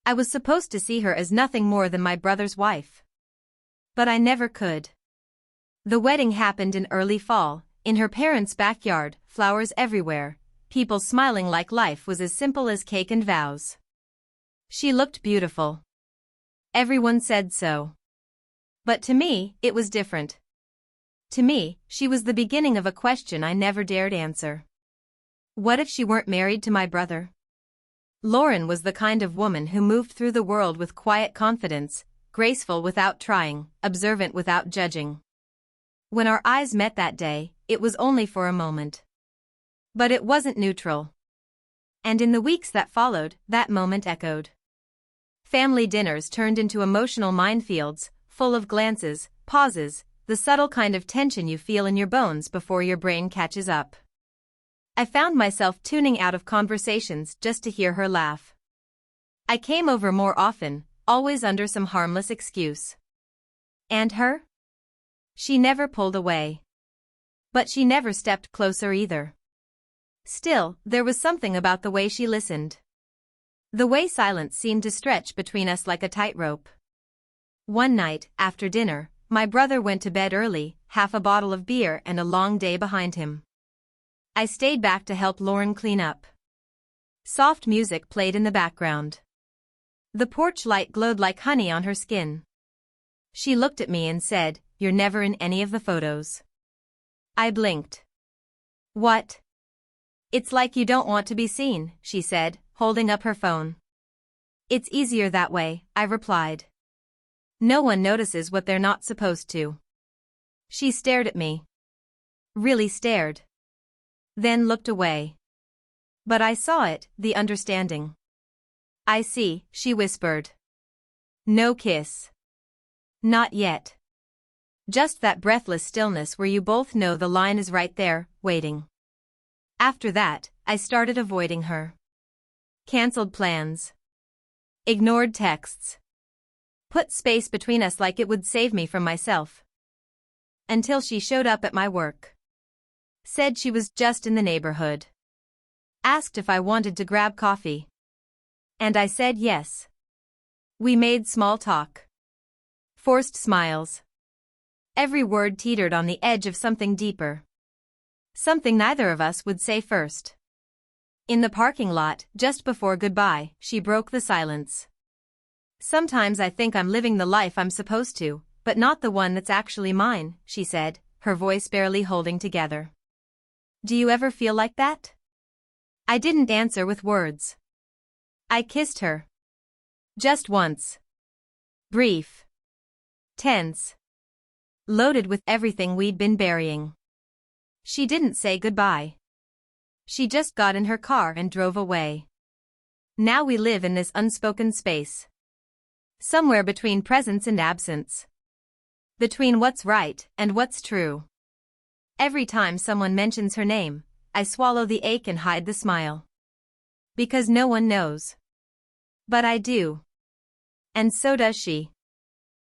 I was supposed to see her as nothing more than my brother's wife. But I never could. The wedding happened in early fall, in her parents' backyard, flowers everywhere, people smiling like life was as simple as cake and vows. She looked beautiful. Everyone said so. But to me, it was different. To me, she was the beginning of a question I never dared answer. What if she weren't married to my brother? Lauren was the kind of woman who moved through the world with quiet confidence, graceful without trying, observant without judging. When our eyes met that day, it was only for a moment. But it wasn't neutral. And in the weeks that followed, that moment echoed. Family dinners turned into emotional minefields, full of glances, pauses, the subtle kind of tension you feel in your bones before your brain catches up. I found myself tuning out of conversations just to hear her laugh. I came over more often, always under some harmless excuse. And her? She never pulled away. But she never stepped closer either. Still, there was something about the way she listened. The way silence seemed to stretch between us like a tightrope. One night, after dinner, my brother went to bed early, half a bottle of beer and a long day behind him. I stayed back to help Lauren clean up. Soft music played in the background. The porch light glowed like honey on her skin. She looked at me and said, "You're never in any of the photos." I blinked. "What?" "It's like you don't want to be seen," she said, holding up her phone. "It's easier that way," I replied. "No one notices what they're not supposed to." She stared at me. Really stared. Then looked away. But I saw it, the understanding. "I see," she whispered. "No kiss. Not yet. Just that breathless stillness where you both know the line is right there, waiting." After that, I started avoiding her. Cancelled plans. Ignored texts. Put space between us like it would save me from myself. Until she showed up at my work. Said she was just in the neighborhood. Asked if I wanted to grab coffee. And I said yes. We made small talk. Forced smiles. Every word teetered on the edge of something deeper. Something neither of us would say first. In the parking lot, just before goodbye, she broke the silence. "Sometimes I think I'm living the life I'm supposed to, but not the one that's actually mine," she said, her voice barely holding together. "Do you ever feel like that?" I didn't answer with words. I kissed her. Just once. Brief. Tense. Loaded with everything we'd been burying. She didn't say goodbye. She just got in her car and drove away. Now we live in this unspoken space. Somewhere between presence and absence. Between what's right and what's true. Every time someone mentions her name, I swallow the ache and hide the smile. Because no one knows. But I do. And so does she.